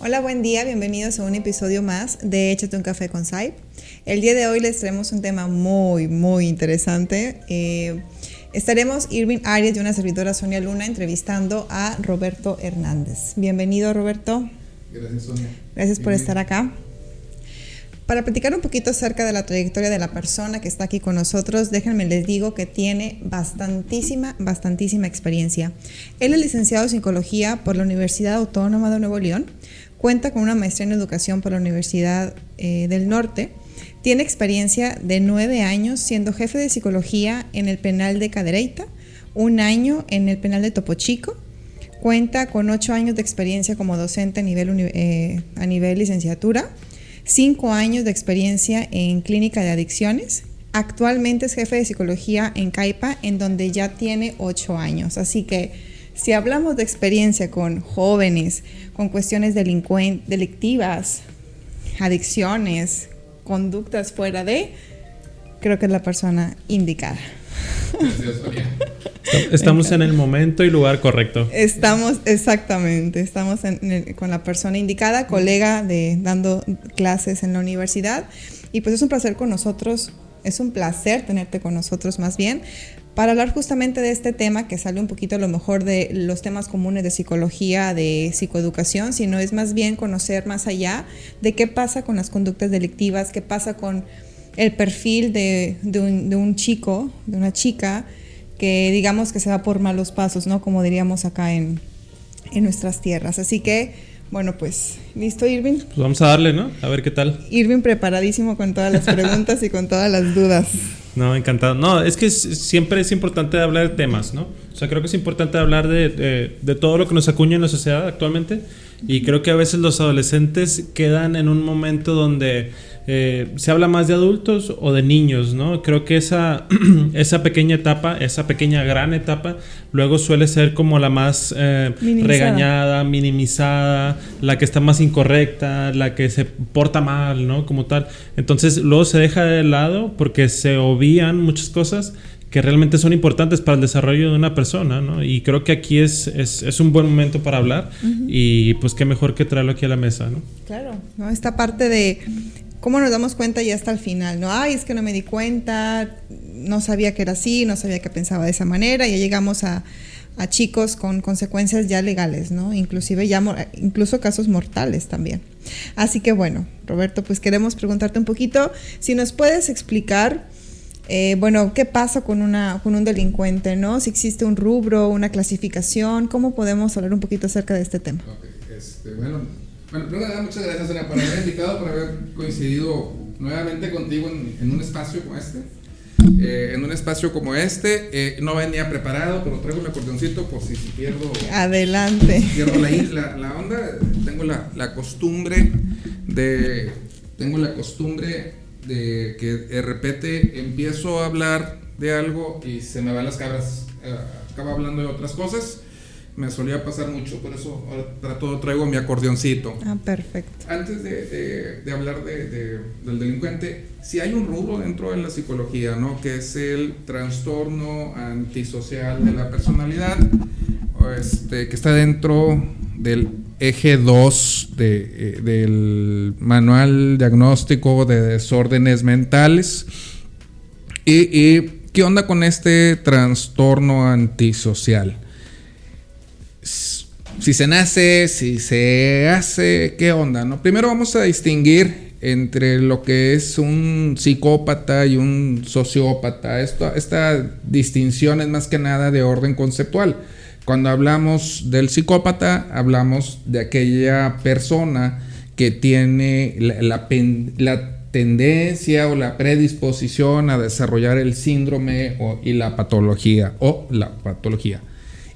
Hola, buen día, bienvenidos a un episodio más de Échate un café con Sai. El día de hoy les traemos un tema muy interesante. Estaremos Irving Arias y una servidora Sonia Luna entrevistando a Roberto Hernández. Bienvenido, Roberto. Gracias, Sonia. Gracias por estar acá. Para platicar un poquito acerca de la trayectoria de la persona que está aquí con nosotros, déjenme les digo que tiene bastantísima experiencia. Él es licenciado en Psicología por la Universidad Autónoma de Nuevo León, cuenta con una maestría en Educación por la Universidad del Norte, tiene experiencia de 9 años siendo jefe de Psicología en el penal de Cadereyta, 1 año en el penal de Topo Chico, cuenta con 8 años de experiencia como docente a nivel licenciatura, 5 años de experiencia en clínica de adicciones. Actualmente es jefe de psicología en CAIPA, en donde ya tiene 8 años. Así que si hablamos de experiencia con jóvenes, con cuestiones delictivas, adicciones, conductas fuera de, creo que es la persona indicada. Gracias, Sonia. Estamos en el momento y lugar correcto. Estamos con la persona indicada, colega dando clases en la universidad, y pues es un placer tenerte con nosotros más bien, para hablar justamente de este tema que sale un poquito a lo mejor de los temas comunes de psicología, de psicoeducación, sino es más bien conocer más allá de qué pasa con las conductas delictivas, qué pasa con el perfil de un chico, de una chica, que digamos que se va por malos pasos, ¿no? Como diríamos acá en nuestras tierras. Así que, bueno, pues, ¿listo, Irving? Pues vamos a darle, ¿no? A ver qué tal. Irving preparadísimo con todas las preguntas y con todas las dudas. No, encantado. No, es que siempre es importante hablar de temas, ¿no? O sea, creo que es importante hablar de todo lo que nos acuña en la sociedad actualmente. Y creo que a veces los adolescentes quedan en un momento donde se habla más de adultos o de niños, ¿no? Creo que esa pequeña etapa, esa pequeña gran etapa, luego suele ser como la más regañada, minimizada, la que está más incorrecta, la que se porta mal, ¿no? Como tal. Entonces luego se deja de lado porque se obvian muchas cosas que realmente son importantes para el desarrollo de una persona, ¿no? Y creo que aquí es un buen momento para hablar. Uh-huh. Y pues qué mejor que traerlo aquí a la mesa, ¿no? Claro, ¿no? Esta parte de cómo nos damos cuenta ya hasta el final, ¿no? Ay, es que no me di cuenta, no sabía que era así, no sabía que pensaba de esa manera, y ya llegamos a chicos con consecuencias ya legales, ¿no? Incluso casos mortales también. Así que bueno, Roberto, pues queremos preguntarte un poquito, si nos puedes explicar ¿qué pasa con un delincuente, ¿no? Si existe un rubro, una clasificación, ¿cómo podemos hablar un poquito acerca de este tema? Okay, bueno, primero nada, muchas gracias, Ana, por haber invitado, por haber coincidido nuevamente contigo en un espacio como este. No venía preparado, pero traigo mi acordeoncito por si pierdo. Adelante. Pierdo la onda. Tengo la costumbre de que de repente empiezo a hablar de algo y se me van las cabras, acabo hablando de otras cosas. Me solía pasar mucho, por eso ahora traigo mi acordeoncito. Perfecto. Antes de hablar del delincuente, si hay un rubro dentro de la psicología, ¿no? Que es el trastorno antisocial de la personalidad, que está dentro del eje 2 del manual diagnóstico de desórdenes mentales. ¿Y qué onda con este trastorno antisocial? Si se nace, si se hace, ¿qué onda, no? Primero vamos a distinguir entre lo que es un psicópata y un sociópata. Esta distinción es más que nada de orden conceptual. Cuando hablamos del psicópata, hablamos de aquella persona que tiene la tendencia o la predisposición a desarrollar el síndrome y la patología.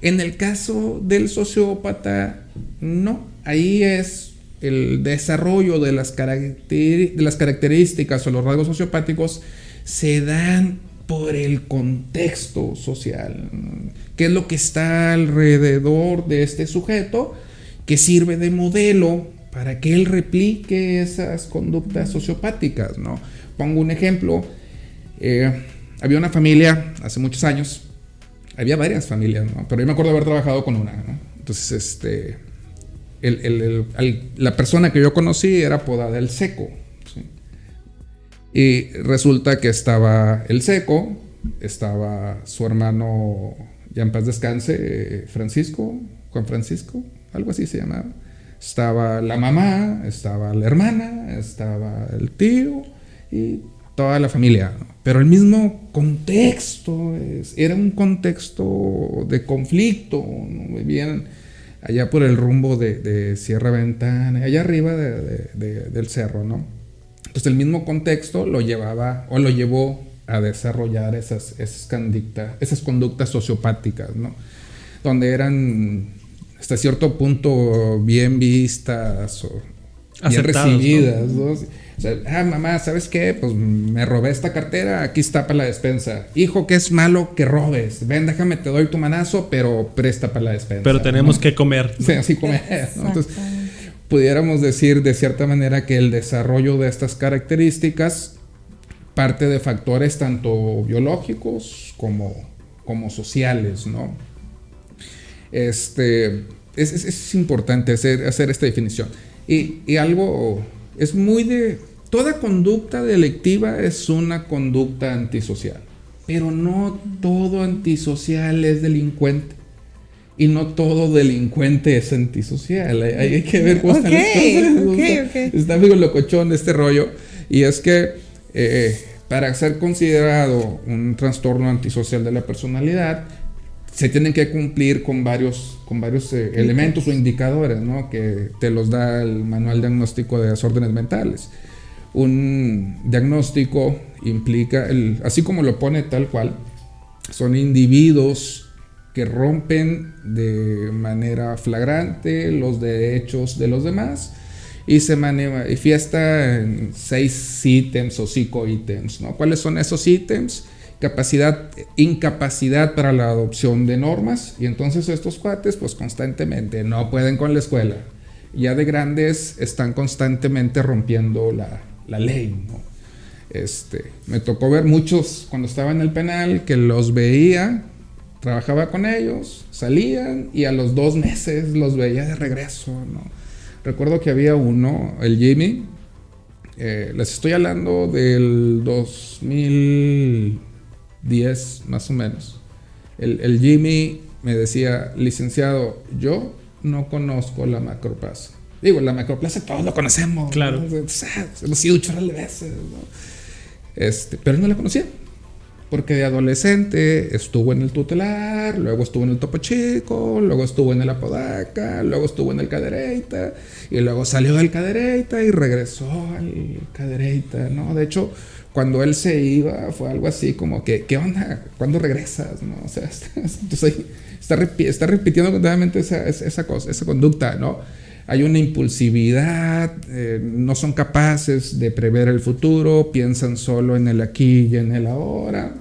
En el caso del sociópata, no. Ahí es el desarrollo de las características o los rasgos sociopáticos se dan por el contexto social. ¿Qué es lo que está alrededor de este sujeto que sirve de modelo para que él replique esas conductas sociopáticas, ¿no? Pongo un ejemplo. Había una familia hace muchos años. Había varias familias, ¿no? Pero yo me acuerdo de haber trabajado con una, ¿no? Entonces, la persona que yo conocí era apodada el Seco, ¿sí? Y resulta que estaba el Seco, estaba su hermano, ya en paz descanse, Juan Francisco, algo así se llamaba. Estaba la mamá, estaba la hermana, estaba el tío y toda la familia, ¿no? Pero el mismo contexto, era un contexto de conflicto, ¿no? Vivían allá por el rumbo de Sierra Ventana, allá arriba del cerro, ¿no? Entonces el mismo contexto lo llevó a desarrollar esas conductas sociopáticas, ¿no? Donde eran hasta cierto punto bien vistas o bien recibidas, ¿no? O sea, mamá, ¿sabes qué? Pues me robé esta cartera, aquí está para la despensa. Hijo, que es malo que robes. Ven, déjame, te doy tu manazo, pero presta para la despensa. Pero tenemos, ¿no?, que comer, ¿no? Sí, así comer, ¿no? Entonces, pudiéramos decir de cierta manera que el desarrollo de estas características parte de factores tanto biológicos como sociales, ¿no? Es importante hacer esta definición. Y algo es muy de... Toda conducta delictiva es una conducta antisocial, pero no todo antisocial es delincuente. Y no todo delincuente es antisocial. Hay que ver cómo están las cosas. Está muy locochón este rollo. Y es que para ser considerado un trastorno antisocial de la personalidad, se tienen que cumplir con varios elementos o indicadores, ¿no? Que te los da el Manual Diagnóstico de Desórdenes Mentales. Un diagnóstico implica, así como lo pone tal cual, son individuos que rompen de manera flagrante los derechos de los demás y se manifiesta en 6 ítems o 5 ítems, ¿no? ¿Cuáles son esos ítems? Incapacidad para la adopción de normas, y entonces estos cuates pues constantemente no pueden con la escuela, ya de grandes están constantemente rompiendo la ley, ¿no? Me tocó ver muchos cuando estaba en el penal que los veía, trabajaba con ellos, salían y a los 2 meses los veía de regreso, ¿no? Recuerdo que había uno, el Jimmy, les estoy hablando del 2010 más o menos. El Jimmy me decía: licenciado, yo no conozco la Macroplaza. Digo, la Macroplaza todos lo conocemos, claro, ¿no? Hemos ido un chorro de veces, ¿no? Pero él no la conocía, porque de adolescente estuvo en el Tutelar, luego estuvo en el Topo Chico, luego estuvo en el Apodaca, luego estuvo en el Cadereyta, y luego salió del Cadereyta y regresó al Cadereyta, ¿no? De hecho, cuando él se iba fue algo así como que, ¿qué onda? ¿Cuándo regresas? ¿No? O sea, entonces está repitiendo continuamente esa cosa, esa conducta, ¿no? Hay una impulsividad, no son capaces de prever el futuro, piensan solo en el aquí y en el ahora.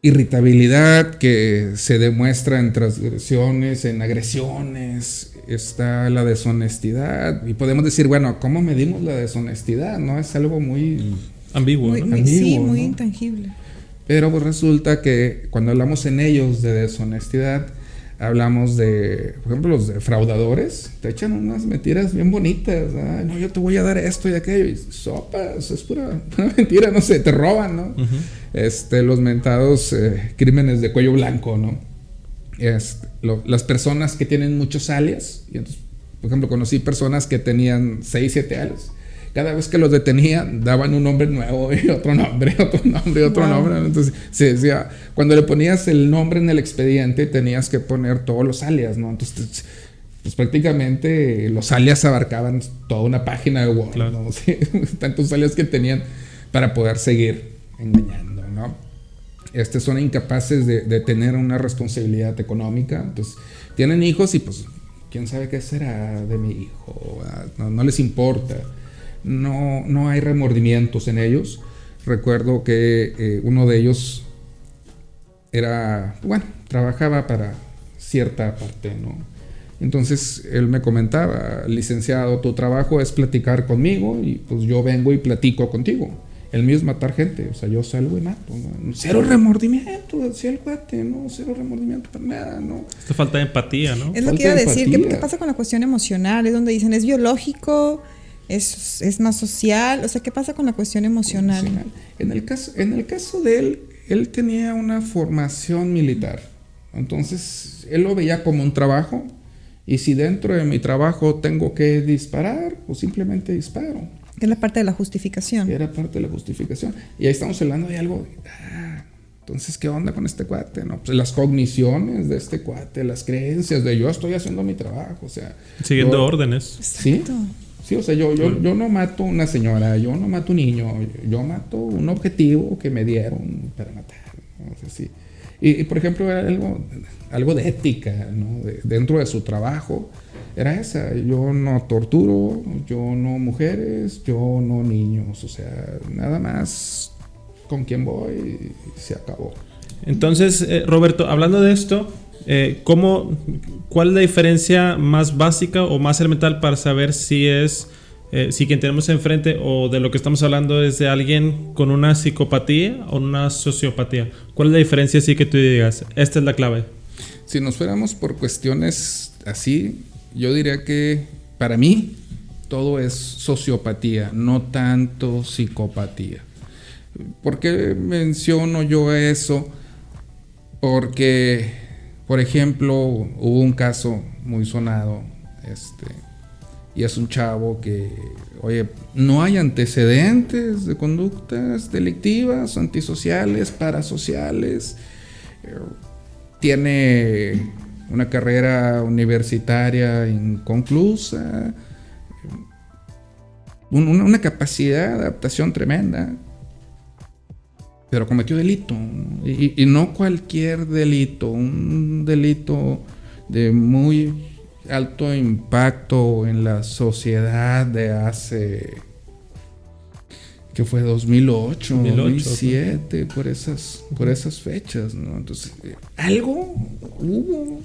Irritabilidad que se demuestra en transgresiones, en agresiones. Está la deshonestidad. Y podemos decir, bueno, ¿cómo medimos la deshonestidad? ¿No? Es algo muy ambiguo, ¿no? Sí, muy ¿no? intangible. Pero pues resulta que cuando hablamos en ellos de deshonestidad, hablamos de, por ejemplo, los defraudadores, te echan unas mentiras bien bonitas. Ay, no, yo te voy a dar esto y aquello, y sopas, es pura mentira, no sé, te roban, ¿no? Uh-huh. Los mentados crímenes de cuello blanco, ¿no? Las personas que tienen muchos alias, y entonces, por ejemplo, conocí personas que tenían 6, 7 alias. Cada vez que los detenían, daban un nombre nuevo y otro nombre, otro nombre. Entonces, se decía, cuando le ponías el nombre en el expediente, tenías que poner todos los alias, ¿no? Entonces, pues prácticamente los alias abarcaban toda una página de Word, claro, ¿no? Sí, tantos alias que tenían para poder seguir engañando, ¿no? Son incapaces de tener una responsabilidad económica. Entonces, tienen hijos y pues, ¿quién sabe qué será de mi hijo? No les importa. No hay remordimientos en ellos. Recuerdo que uno de ellos trabajaba para cierta parte, ¿no? Entonces él me comentaba: licenciado, tu trabajo es platicar conmigo y pues yo vengo y platico contigo. El mío es matar gente, o sea, yo salgo y mato, ¿no? Cero remordimiento, decía el cuate, no, cero remordimiento para nada, ¿no? Esta falta de empatía, ¿no? Es lo Falta que iba a de decir. empatía. ¿Qué pasa con la cuestión emocional? Es donde dicen, es biológico, es más social. O sea, ¿qué pasa con la cuestión emocional? En el caso de él tenía una formación militar. Entonces, él lo veía como un trabajo. Y si dentro de mi trabajo tengo que disparar, pues simplemente disparo. Que es la parte de la justificación. Era parte de la justificación. Y ahí estamos hablando de algo. Entonces, ¿qué onda con este cuate? No, pues las cogniciones de este cuate, las creencias de yo estoy haciendo mi trabajo. O sea, Siguiendo órdenes. ¿sí? Sí, o sea, yo no mato una señora, yo no mato un niño, yo mato un objetivo que me dieron para matar, ¿no? O sea, sí. Y por ejemplo, era algo de ética, ¿no? Dentro de su trabajo, era esa: yo no torturo, yo no mujeres, yo no niños, o sea, nada más con quien voy y se acabó. Entonces, Roberto, hablando de esto, ¿cuál es la diferencia más básica o más elemental para saber si quien tenemos enfrente o de lo que estamos hablando es de alguien con una psicopatía o una sociopatía? ¿Cuál es la diferencia así que tú digas, esta es la clave? Si nos fuéramos por cuestiones así, yo diría que para mí todo es sociopatía, no tanto psicopatía. ¿Por qué menciono yo eso? Porque, por ejemplo, hubo un caso muy sonado, y es un chavo que, oye, no hay antecedentes de conductas delictivas, antisociales, parasociales, tiene una carrera universitaria inconclusa, una capacidad de adaptación tremenda, pero cometió delito, ¿no? Y no cualquier delito, un delito de muy alto impacto en la sociedad de hace, que fue 2008, 2007, por esas fechas, ¿no? Entonces, algo hubo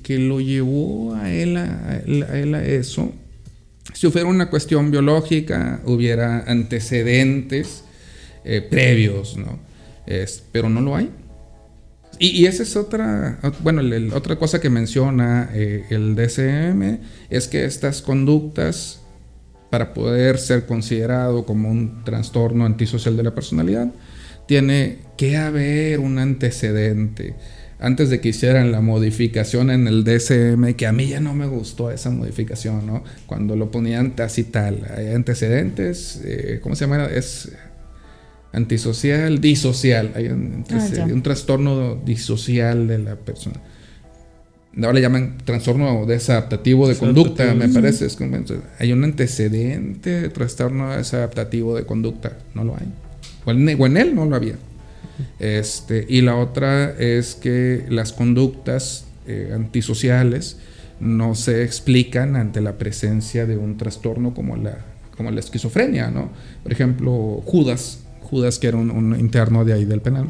que lo llevó a él a eso. Si fuera una cuestión biológica, hubiera antecedentes previos, ¿no? Pero no lo hay. Y esa es otra cosa que menciona el DSM, es que estas conductas, para poder ser considerado como un trastorno antisocial de la personalidad, tiene que haber un antecedente. Antes de que hicieran la modificación en el DSM, que a mí ya no me gustó esa modificación, ¿no? Cuando lo ponían tacital, hay antecedentes, ¿cómo se llama? Es antisocial, disocial. Hay un trastorno disocial de la persona. Ahora le llaman trastorno desadaptativo de conducta, me parece. Hay un antecedente de trastorno desadaptativo de conducta. No lo hay. O en él no lo había. Y la otra es que las conductas antisociales no se explican ante la presencia de un trastorno como la esquizofrenia, ¿no? Por ejemplo, Judas, que era un interno de ahí del penal.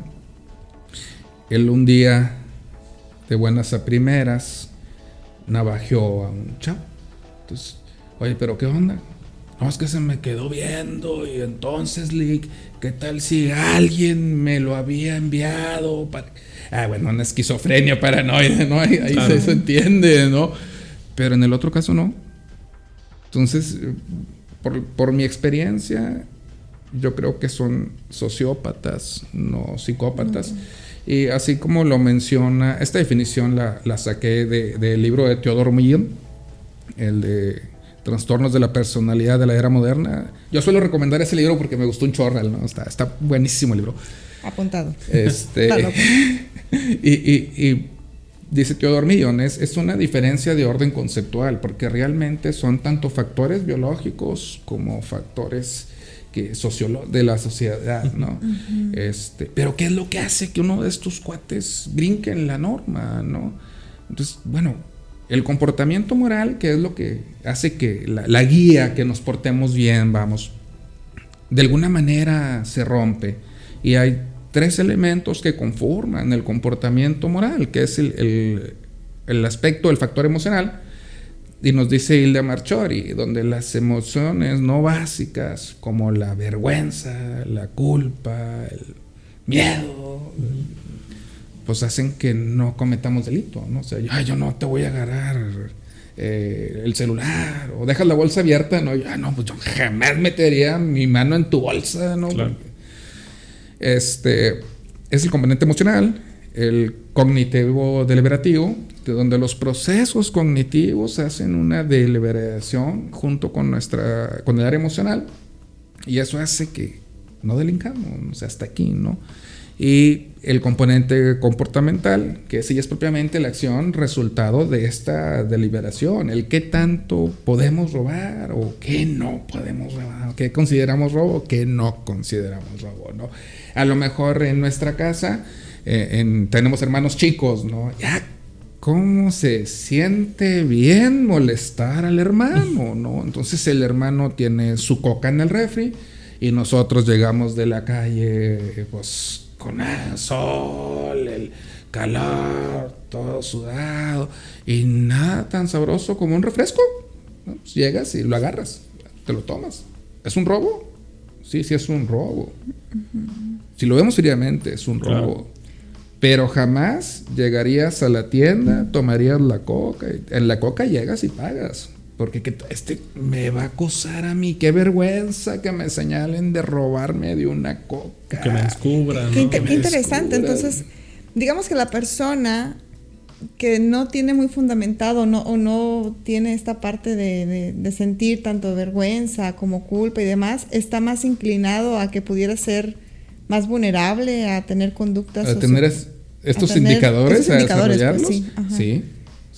Él un día, de buenas a primeras, navajeó a un chavo. Entonces, oye, ¿pero qué onda? No, es que se me quedó viendo y entonces, ¿qué tal si alguien me lo había enviado? Bueno, una esquizofrenia paranoide, ¿no? Ahí claro. se entiende, ¿no? Pero en el otro caso no. Entonces, por mi experiencia, yo creo que son sociópatas, no psicópatas. Y así como lo menciona, esta definición la saqué del libro de Theodor Millon, el de Trastornos de la Personalidad de la Era Moderna. Yo suelo recomendar ese libro porque me gustó un chorral, ¿no? Está buenísimo el libro. Apuntado. Y dice Theodor Millon, es una diferencia de orden conceptual, porque realmente son tanto factores biológicos como factores de la sociedad, ¿no? Pero ¿qué es lo que hace que uno de estos cuates brinque en la norma, ¿no? Entonces, bueno, el comportamiento moral, que es lo que hace que la guía, que nos portemos bien, vamos, de alguna manera se rompe. Y hay 3 elementos que conforman el comportamiento moral, que es el aspecto, el factor emocional, Y nos dice Hilda Marchori, donde las emociones no básicas como la vergüenza, la culpa, el miedo, pues hacen que no cometamos delito, ¿no? O sea, yo no te voy a agarrar el celular, o dejas la bolsa abierta, ¿no? Pues yo jamás metería mi mano en tu bolsa, ¿no? Claro. Es el componente emocional, el cognitivo deliberativo, de donde los procesos cognitivos hacen una deliberación junto con el área emocional, y eso hace que no delincamos, o sea, hasta aquí, ¿no? Y el componente comportamental, que sí es propiamente la acción resultado de esta deliberación, el qué tanto podemos robar o qué no podemos robar, qué consideramos robo, qué no consideramos robo, ¿no? A lo mejor en nuestra casa tenemos hermanos chicos, ¿no? Ya, ¿cómo se siente bien molestar al hermano, ¿no? Entonces el hermano tiene su coca en el refri y nosotros llegamos de la calle, pues, con el sol, el calor, todo sudado, y nada tan sabroso como un refresco, ¿no? Pues llegas y lo agarras, te lo tomas. ¿Es un robo? Sí, es un robo. Si lo vemos seriamente, es un robo. Claro. Pero jamás llegarías a la tienda, tomarías la coca, en la coca llegas y pagas. Porque me va a acusar a mí. Qué vergüenza que me señalen de robarme de una coca. Que me descubran, ¿no? Qué interesante. Entonces, digamos que la persona que no tiene muy fundamentado o no tiene esta parte de sentir tanto vergüenza como culpa y demás, está más inclinado a que pudiera ser más vulnerable a tener conductas. A tener estos indicadores, a desarrollarlos.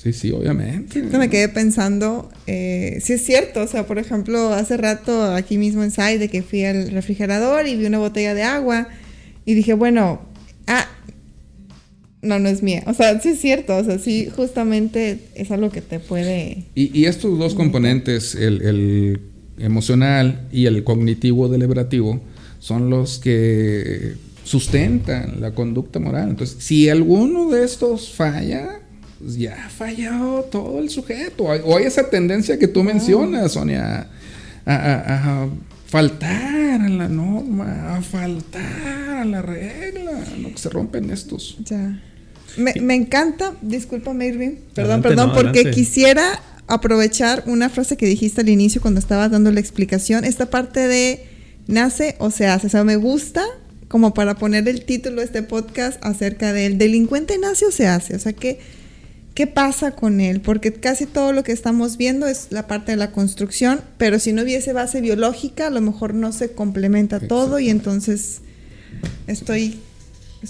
Pues, sí, obviamente. Yo me quedé pensando, sí es cierto, o sea, por ejemplo, hace rato aquí mismo en SAI, de que fui al refrigerador y vi una botella de agua y dije, bueno, no es mía. O sea, sí es cierto, o sea, sí, justamente es algo que te puede... Y estos dos componentes, el emocional y el cognitivo deliberativo, son los que sustentan la conducta moral. Entonces, si alguno de estos falla, pues ya ha fallado todo el sujeto. O hay esa tendencia que tú mencionas, Sonia, a faltar a la norma, a faltar a la regla, ¿no? Que se rompen estos. Ya. Me encanta, discúlpame, Irving, perdón, porque adelante. quisiera aprovechar una frase que dijiste al inicio cuando estabas dando la explicación, esta parte de nace o se hace. O sea, me gusta como para poner el título de este podcast acerca del delincuente nace o se hace. O sea, ¿qué pasa con él? Porque casi todo lo que estamos viendo es la parte de la construcción, pero si no hubiese base biológica, a lo mejor no se complementa todo y entonces estoy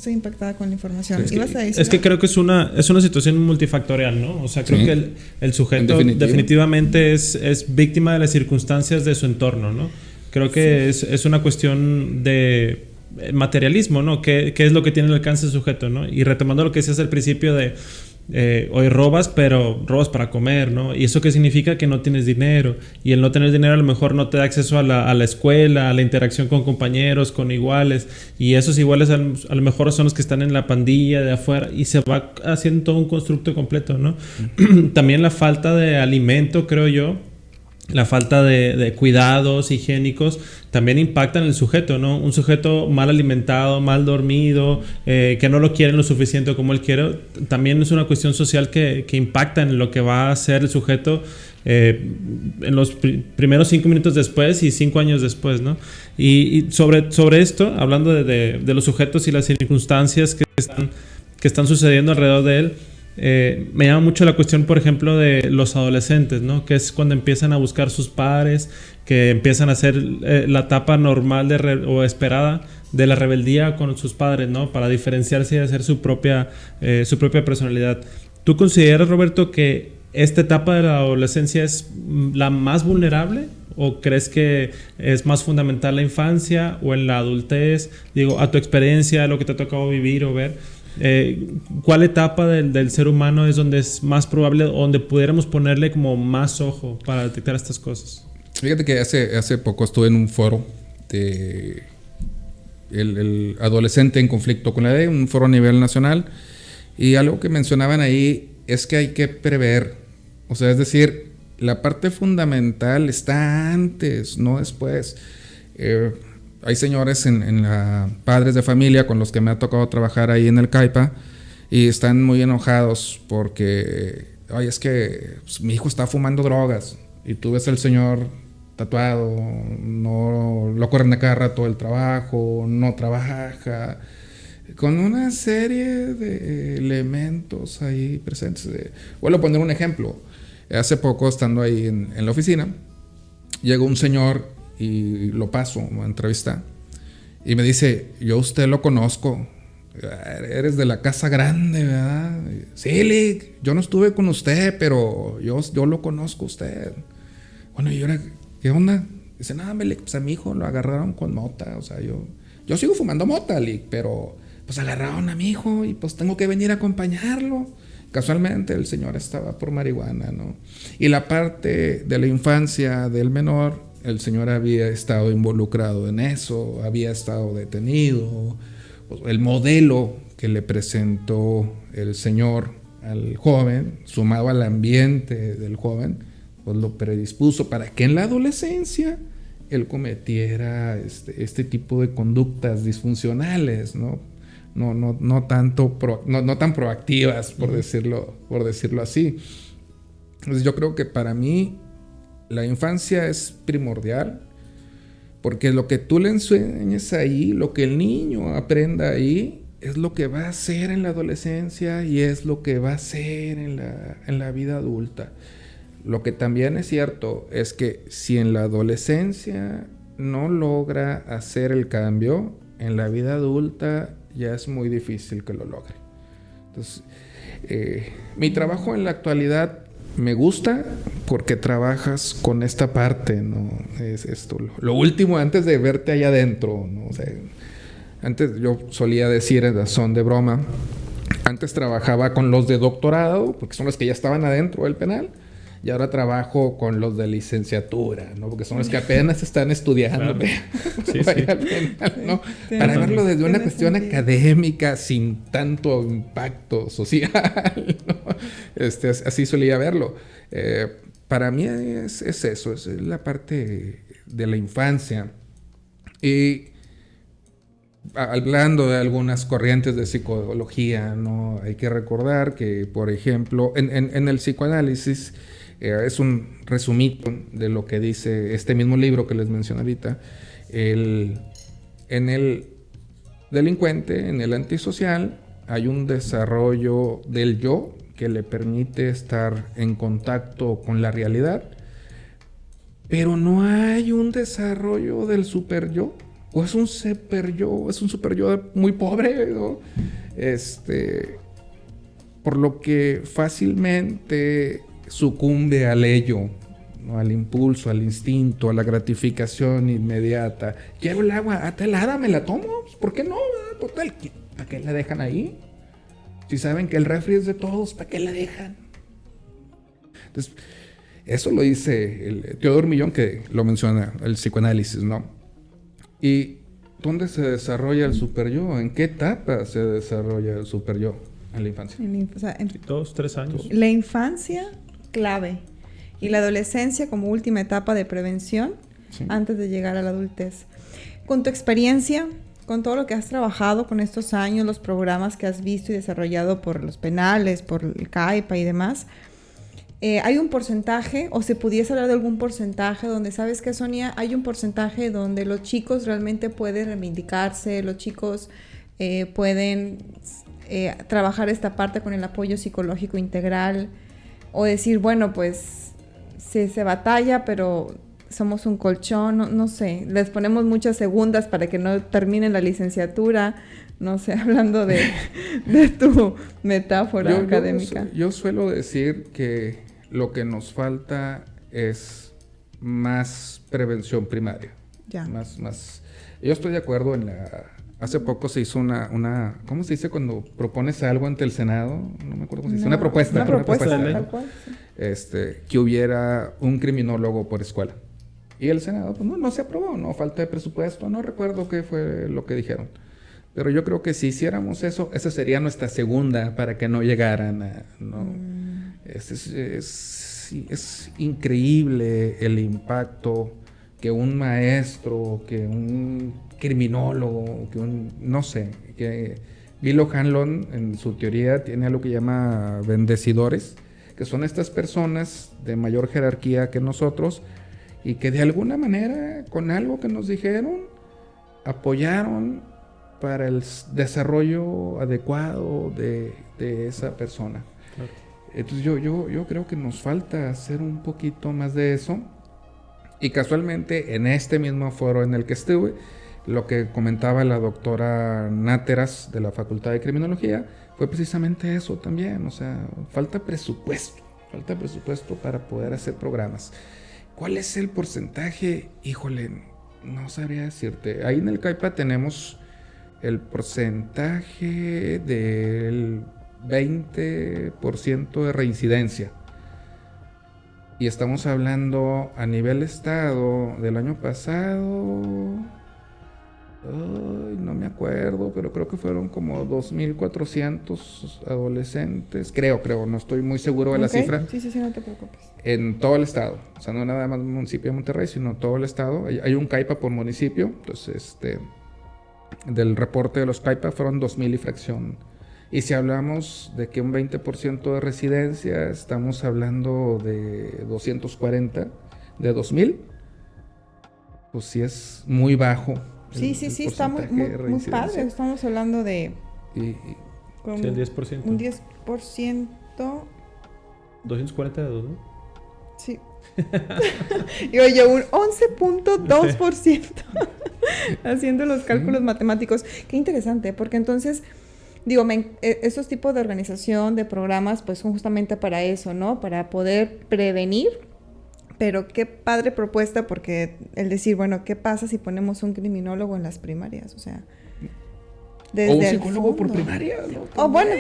impactada con la información. Es que creo que es una situación multifactorial, ¿no? O sea, creo que el sujeto definitivamente es víctima de las circunstancias de su entorno, ¿no? Creo que es una cuestión de materialismo, ¿no? ¿Qué es lo que tiene el alcance del sujeto, ¿no? Y retomando lo que decías al principio de hoy robas, pero robas para comer, ¿no? ¿Y eso qué significa? Que no tienes dinero. Y el no tener dinero a lo mejor no te da acceso a la escuela, a la interacción con compañeros, con iguales. Y esos iguales a lo mejor son los que están en la pandilla de afuera. Y se va haciendo todo un constructo completo, ¿no? También la falta de alimento, creo yo. La falta de cuidados higiénicos también impacta en el sujeto, ¿no? Un sujeto mal alimentado, mal dormido, que no lo quieren lo suficiente como él quiere, también es una cuestión social que impacta en lo que va a hacer el sujeto en los primeros 5 minutos después y 5 años después, ¿no? Y sobre esto, hablando de los sujetos y las circunstancias que están sucediendo alrededor de él, me llama mucho la cuestión, por ejemplo, de los adolescentes, ¿no? Que es cuando empiezan a buscar sus padres, que empiezan a hacer la etapa normal o esperada de la rebeldía con sus padres, ¿no? Para diferenciarse y hacer su propia personalidad. ¿Tú consideras, Roberto, que esta etapa de la adolescencia es la más vulnerable? ¿O crees que es más fundamental la infancia o en la adultez? Digo, a tu experiencia, lo que te ha tocado vivir o ver, ¿cuál etapa del ser humano es donde es más probable, donde pudiéramos ponerle como más ojo para detectar estas cosas? Fíjate que hace poco estuve en un foro de el adolescente en conflicto con la ley, un foro a nivel nacional, y algo que mencionaban ahí es que hay que prever, o sea, es decir, la parte fundamental está antes, no después. Hay señores en la padres de familia con los que me ha tocado trabajar ahí en el CAIPA y están muy enojados porque, oye, es que pues, mi hijo está fumando drogas y tú ves al señor tatuado, no lo corren a cada rato del trabajo, no trabaja, con una serie de elementos ahí presentes. Vuelvo a poner un ejemplo. Hace poco, estando ahí en la oficina, llegó un señor y lo paso a entrevista y me dice, yo a usted lo conozco, eres de la casa grande, ¿verdad? Sí, Lick, yo no estuve con usted, pero yo lo conozco a usted. Bueno, y ahora, ¿qué onda? Dice, nada, pues a mi hijo lo agarraron con mota, o sea, yo sigo fumando mota, Lick, pero pues agarraron a mi hijo y pues tengo que venir a acompañarlo. Casualmente el señor estaba por marihuana, ¿no? Y la parte de la infancia del menor, el señor había estado involucrado en eso, había estado detenido. El modelo que le presentó el señor al joven, sumado al ambiente del joven, pues lo predispuso para que en la adolescencia él cometiera este tipo de conductas disfuncionales, ¿no? No tan proactivas, por decirlo así. Entonces yo creo que para mí la infancia es primordial, porque lo que tú le enseñes ahí, lo que el niño aprenda ahí, es lo que va a hacer en la adolescencia y es lo que va a hacer en la vida adulta. Lo que también es cierto es que si en la adolescencia no logra hacer el cambio, en la vida adulta ya es muy difícil que lo logre. Entonces, mi trabajo en la actualidad me gusta porque trabajas con esta parte, ¿no? Es esto, lo último antes de verte allá adentro, ¿no? O sea, antes yo solía decir en son de broma, antes trabajaba con los de doctorado, porque son los que ya estaban adentro del penal, y ahora trabajo con los de licenciatura, ¿no? Porque son los que apenas están estudiando, claro. Sí, al penal, ¿no? Sí, para verlo desde una cuestión académica sin tanto impacto social, ¿no? Así solía verlo. Para mí es eso, es la parte de la infancia. Y hablando de algunas corrientes de psicología, ¿no? Hay que recordar que, por ejemplo, en el psicoanálisis, es un resumito de lo que dice este mismo libro que les mencioné ahorita. En el delincuente, en el antisocial, hay un desarrollo del yo que le permite estar en contacto con la realidad, pero no hay un desarrollo del super yo, o es un super yo muy pobre, ¿no? Por lo que fácilmente sucumbe al ello, ¿no? Al impulso, al instinto, a la gratificación inmediata. Quiero el agua, está helada, me la tomo. ¿Por qué no? Total, ¿para qué la dejan ahí? Si saben que el refri es de todos, ¿para qué la dejan? Entonces, eso lo dice el Teodoro Millón, que lo menciona, el psicoanálisis, ¿no? ¿Y dónde se desarrolla el superyo? ¿En qué etapa se desarrolla el superyo? En la infancia. O sea, 2, 3 años. La infancia, clave. Y la adolescencia como última etapa de prevención, sí, antes de llegar a la adultez. Con tu experiencia, con todo lo que has trabajado con estos años, los programas que has visto y desarrollado por los penales, por el CAIPA y demás, ¿hay un porcentaje o se pudiese hablar de algún porcentaje donde, sabes que, Sonia, hay un porcentaje donde los chicos realmente pueden reivindicarse, los chicos pueden trabajar esta parte con el apoyo psicológico integral, o decir, bueno, pues se batalla, pero somos un colchón, no sé, les ponemos muchas segundas para que no terminen la licenciatura, no sé, hablando de tu metáfora académica. Yo suelo decir que lo que nos falta es más prevención primaria. Ya. Más. Yo estoy de acuerdo hace poco se hizo una ¿cómo se dice cuando propones algo ante el Senado? No me acuerdo cómo se dice. Una propuesta tal cual, sí. Que hubiera un criminólogo por escuela. Y el Senado, pues no se aprobó, no, falta de presupuesto, no recuerdo qué fue lo que dijeron. Pero yo creo que si hiciéramos eso, esa sería nuestra segunda para que no llegaran a... ¿no? es increíble el impacto que un maestro, que un criminólogo, no sé, que Vilo Hanlon en su teoría tiene algo que llama bendecidores, que son estas personas de mayor jerarquía que nosotros y que de alguna manera, con algo que nos dijeron, apoyaron para el desarrollo adecuado de esa persona. Claro. Entonces yo creo que nos falta hacer un poquito más de eso. Y casualmente en este mismo foro en el que estuve, lo que comentaba la doctora Náteras de la Facultad de Criminología fue precisamente eso también. O sea, falta presupuesto para poder hacer programas. ¿Cuál es el porcentaje? Híjole, no sabría decirte. Ahí en el CAIPA tenemos el porcentaje del 20% de reincidencia. Y estamos hablando a nivel estado del año pasado. Ay, no me acuerdo, pero creo que fueron como 2,400 adolescentes. Creo, no estoy muy seguro de la cifra. Sí, no te preocupes. En todo el estado. O sea, no nada más el municipio de Monterrey, sino todo el estado. Hay un CAIPA por municipio. Entonces, del reporte de los CAIPA fueron 2,000 y fracción. Y si hablamos de que un 20% de residencia, estamos hablando de 240 de 2,000, pues sí es muy bajo. Sí, está muy padre. Estamos hablando de... Sí, el 10%. Un 10%. 240 de 2, ¿no? Sí. Y oye, un 11.2%. Haciendo los cálculos matemáticos. Qué interesante, porque entonces... Digo, estos tipos de organización, de programas, pues son justamente para eso, ¿no? Para poder prevenir. Pero qué padre propuesta, porque el decir, bueno, ¿qué pasa si ponemos un criminólogo en las primarias? O sea, desde o un psicólogo por primaria, ¿no? O bueno.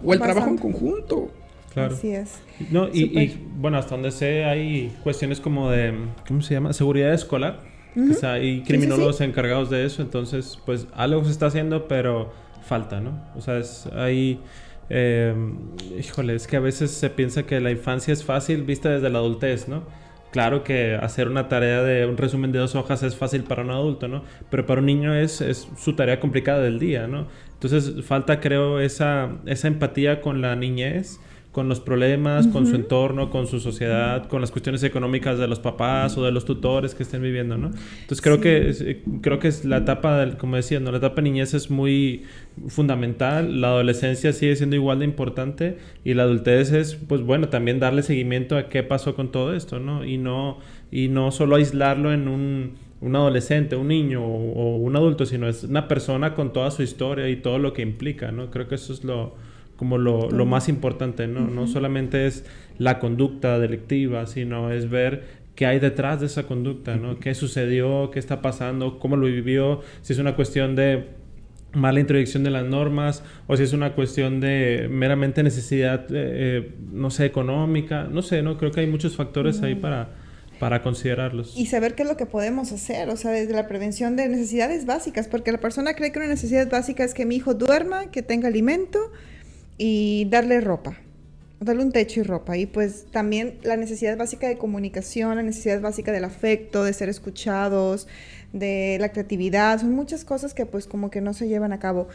O el trabajo en conjunto. Claro. Así es. No, y bueno, hasta donde sé hay cuestiones como de, ¿cómo se llama? Seguridad escolar. O sea, hay criminólogos encargados de eso, entonces, pues algo se está haciendo, pero falta, ¿no? O sea, híjole, es que a veces se piensa que la infancia es fácil vista desde la adultez, ¿no? Claro que hacer una tarea de un resumen de 2 hojas es fácil para un adulto, ¿no? Pero para un niño es su tarea complicada del día, ¿no? Entonces falta, creo, esa empatía con la niñez, con los problemas, con su entorno, con su sociedad, con las cuestiones económicas de los papás o de los tutores que estén viviendo, ¿no? Entonces creo que es la etapa, como decía, ¿no? La etapa de niñez es muy fundamental, la adolescencia sigue siendo igual de importante y la adultez es, pues bueno, también darle seguimiento a qué pasó con todo esto, ¿no? Y no solo aislarlo en un adolescente, un niño o un adulto, sino es una persona con toda su historia y todo lo que implica, ¿no? Creo que eso es lo más importante, ¿no? No solamente es la conducta delictiva, sino es ver qué hay detrás de esa conducta, ¿no? ¿Qué sucedió? ¿Qué está pasando? ¿Cómo lo vivió? Si es una cuestión de mala introyección de las normas o si es una cuestión de meramente necesidad, no sé, económica. No sé, ¿no? Creo que hay muchos factores ahí para considerarlos. Y saber qué es lo que podemos hacer, o sea, desde la prevención de necesidades básicas, porque la persona cree que una necesidad básica es que mi hijo duerma, que tenga alimento y darle ropa, darle un techo y ropa. Y pues también la necesidad básica de comunicación, la necesidad básica del afecto, de ser escuchados, de la creatividad, son muchas cosas que pues como que no se llevan a cabo.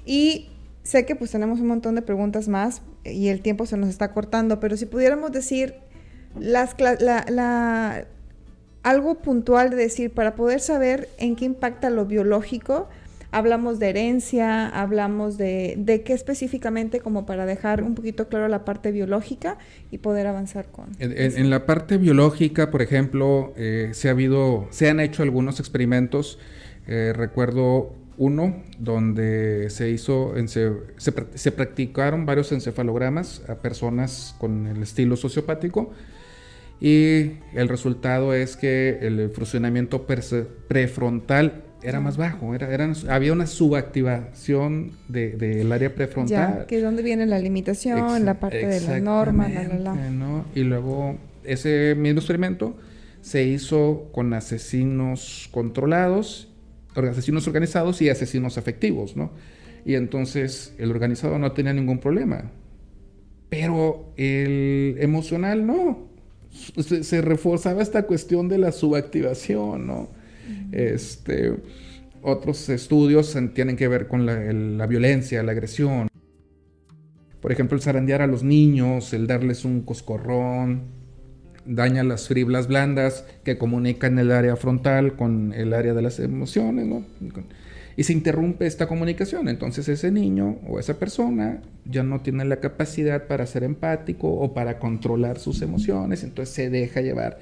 Y sé que pues tenemos un montón de preguntas más y el tiempo se nos está cortando, pero si pudiéramos decir algo puntual de decir, para poder saber en qué impacta lo biológico. Hablamos de herencia, hablamos de qué específicamente, como para dejar un poquito claro la parte biológica y poder avanzar con... En la parte biológica, por ejemplo, se han hecho algunos experimentos. Recuerdo uno donde se practicaron varios encefalogramas a personas con el estilo sociopático y el resultado es que el funcionamiento prefrontal era más bajo, había una subactivación del área prefrontal. Ya, que es donde viene la limitación, la parte de las normas, ¿no? Y luego ese mismo experimento se hizo con asesinos controlados, asesinos organizados y asesinos afectivos, ¿no? Y entonces el organizado no tenía ningún problema, pero el emocional no. Se reforzaba esta cuestión de la subactivación, ¿no? Otros estudios tienen que ver con la violencia, la agresión. Por ejemplo, el zarandear a los niños, el darles un coscorrón, daña las fibras blandas que comunican el área frontal con el área de las emociones, ¿no? Y se interrumpe esta comunicación. Entonces ese niño o esa persona ya no tiene la capacidad para ser empático o para controlar sus emociones, entonces se deja llevar.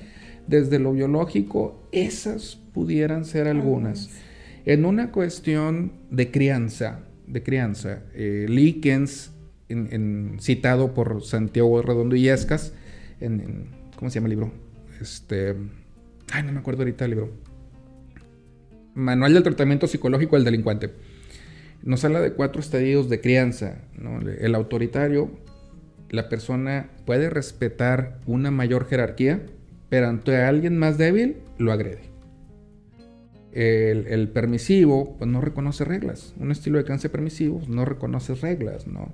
Desde lo biológico, esas pudieran ser algunas. En una cuestión de crianza, Likens, citado por Santiago Redondo Illescas, ¿cómo se llama el libro? No me acuerdo ahorita el libro. Manual del tratamiento psicológico del delincuente. Nos habla de 4 estadios de crianza, ¿no? El autoritario, la persona puede respetar una mayor jerarquía, pero ante alguien más débil lo agrede. El permisivo, pues no reconoce reglas. Un estilo de crianza permisivo no reconoce reglas, ¿no?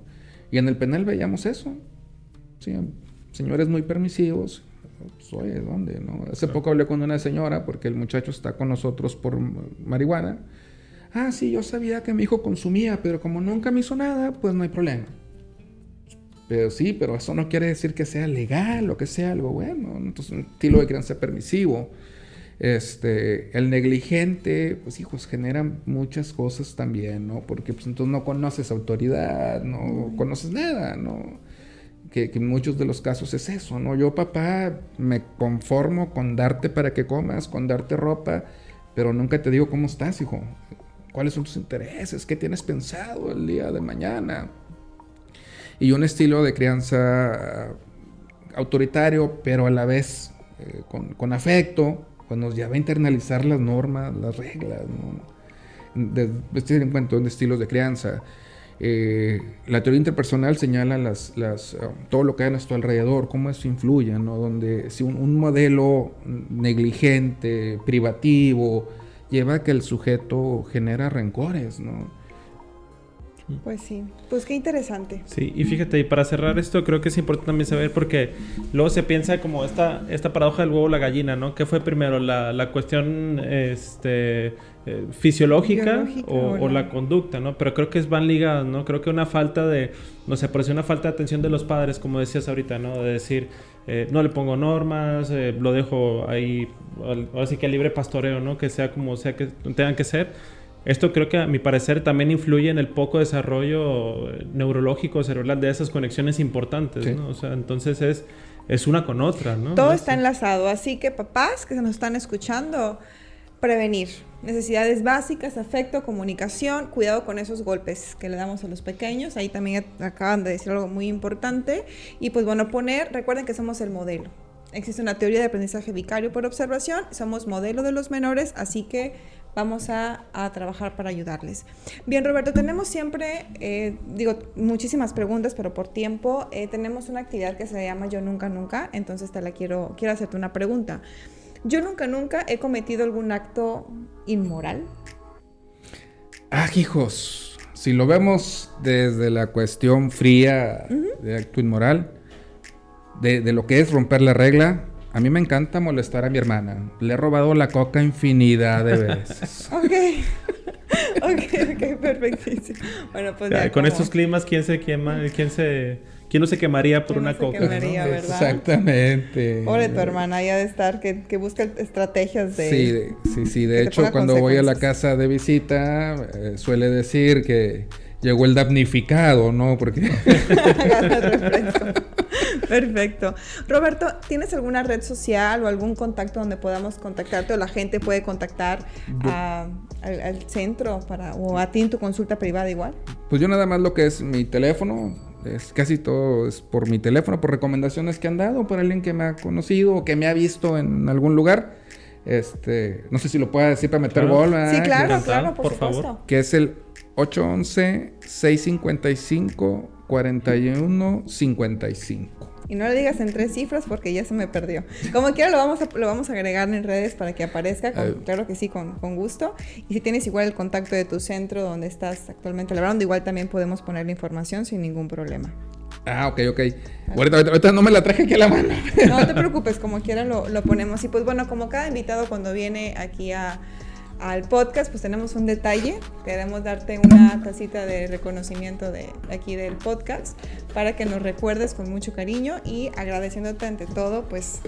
Y en el penal veíamos eso. Sí, señores muy permisivos. Pues, oye, ¿dónde? ¿No? Hace poco hablé con una señora porque el muchacho está con nosotros por marihuana. Ah, sí, yo sabía que mi hijo consumía, pero como nunca me hizo nada, pues no hay problema. Pero sí, pero eso no quiere decir que sea legal o que sea algo bueno. Entonces, un estilo de crianza permisivo. El negligente, pues hijos, generan muchas cosas también, ¿no? Porque pues entonces no conoces autoridad, no conoces nada, ¿no? Que en muchos de los casos es eso, ¿no? Yo, papá, me conformo con darte para que comas, con darte ropa, pero nunca te digo cómo estás, hijo. ¿Cuáles son tus intereses? ¿Qué tienes pensado el día de mañana? Y un estilo de crianza autoritario, pero a la vez con afecto, pues nos lleva a internalizar las normas, las reglas, ¿no? Estoy en cuanto a estilos de crianza. La teoría interpersonal señala todo lo que hay a nuestro alrededor, cómo eso influye, ¿no? Donde si un modelo negligente, privativo, lleva a que el sujeto genera rencores, ¿no? Pues sí, pues qué interesante. Sí, y fíjate, y para cerrar esto creo que es importante también saber, porque luego se piensa como esta paradoja del huevo o la gallina, ¿no? ¿Qué fue primero, la cuestión fisiológica o la conducta, ¿no? Pero creo que van ligadas, ¿no? Creo que una falta de, no sé, parece una falta de atención de los padres, como decías ahorita, ¿no? De decir, no le pongo normas, lo dejo ahí, ahora sí que a libre pastoreo, ¿no? Que sea como sea que tengan que ser. Esto creo que a mi parecer también influye en el poco desarrollo neurológico, cerebral de esas conexiones importantes, sí, ¿no? O sea, entonces es una con otra, ¿no? Todo está enlazado, así que papás que se nos están escuchando, prevenir. Necesidades básicas, afecto, comunicación, cuidado con esos golpes que le damos a los pequeños. Ahí también acaban de decir algo muy importante. Y pues bueno, recuerden que somos el modelo. Existe una teoría de aprendizaje vicario por observación, somos modelo de los menores, así que vamos a trabajar para ayudarles. Bien, Roberto, tenemos siempre, muchísimas preguntas, pero por tiempo, tenemos una actividad que se llama Yo Nunca Nunca, entonces quiero hacerte una pregunta. ¿Yo nunca he cometido algún acto inmoral? Hijos, si lo vemos desde la cuestión fría de acto inmoral, de lo que es romper la regla, a mí me encanta molestar a mi hermana. Le he robado la coca infinidad de veces. Ok, perfectísimo. Bueno, pues ya con estos climas, ¿quién no se quemaría por una coca? Quemaría, ¿no? ¿Verdad? Exactamente. Pobre tu hermana, ya de estar que busca estrategias de... Sí. De hecho, cuando voy a la casa de visita, suele decir que llegó el damnificado, ¿no? Porque... Perfecto. Roberto, ¿tienes alguna red social o algún contacto donde podamos contactarte o la gente puede contactar al centro o a ti en tu consulta privada igual? Pues yo nada más lo que es mi teléfono, casi todo es por mi teléfono, por recomendaciones que han dado, por alguien que me ha conocido o que me ha visto en algún lugar. No sé si lo puedo decir para meter gol. Sí, claro, por supuesto. Favor. Que es el 811-655-4155. Y no le digas en 3 cifras porque ya se me perdió. Como quiera lo vamos a agregar en redes para que aparezca, claro que sí, con gusto. Y si tienes igual el contacto de tu centro donde estás actualmente laborando, igual también podemos poner la información sin ningún problema. Ah, ok. Ahorita no me la traje aquí a la mano. No te preocupes, como quiera lo ponemos. Y pues bueno, como cada invitado cuando viene aquí al podcast, pues tenemos un detalle. Queremos darte una tacita de reconocimiento de aquí del podcast para que nos recuerdes con mucho cariño y agradeciéndote ante todo, pues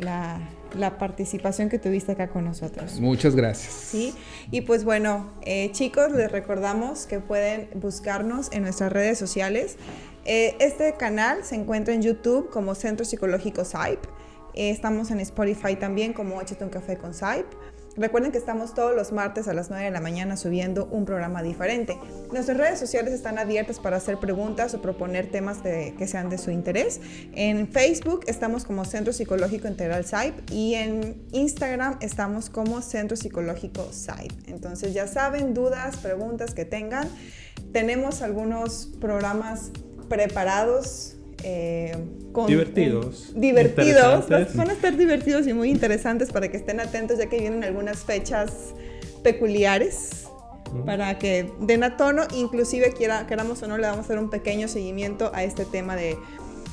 la participación que tuviste acá con nosotros. Muchas gracias. Sí, y pues bueno, chicos, les recordamos que pueden buscarnos en nuestras redes sociales. Este canal se encuentra en YouTube como Centro Psicológico SAIP. Estamos en Spotify también como Échate un café con SAIP. Recuerden que estamos todos los martes a las 9 de la mañana subiendo un programa diferente. Nuestras redes sociales están abiertas para hacer preguntas o proponer temas que sean de su interés. En Facebook estamos como Centro Psicológico Integral SAIP y en Instagram estamos como Centro Psicológico SAIP. Entonces ya saben, dudas, preguntas que tengan. Tenemos algunos programas preparados. Divertidos. Van a estar divertidos y muy interesantes para que estén atentos, ya que vienen algunas fechas peculiares para que den a tono. Inclusive queramos o no, le vamos a hacer un pequeño seguimiento a este tema de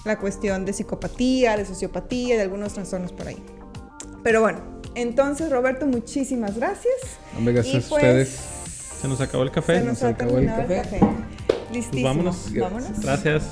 la cuestión de psicopatía, de sociopatía, de algunos trastornos por ahí. Pero bueno, entonces Roberto, muchísimas gracias. Hombre, gracias pues, a ustedes. Se nos acabó el café. Se nos ha terminado el café. Listísimo. Pues vámonos. Vámonos. Gracias.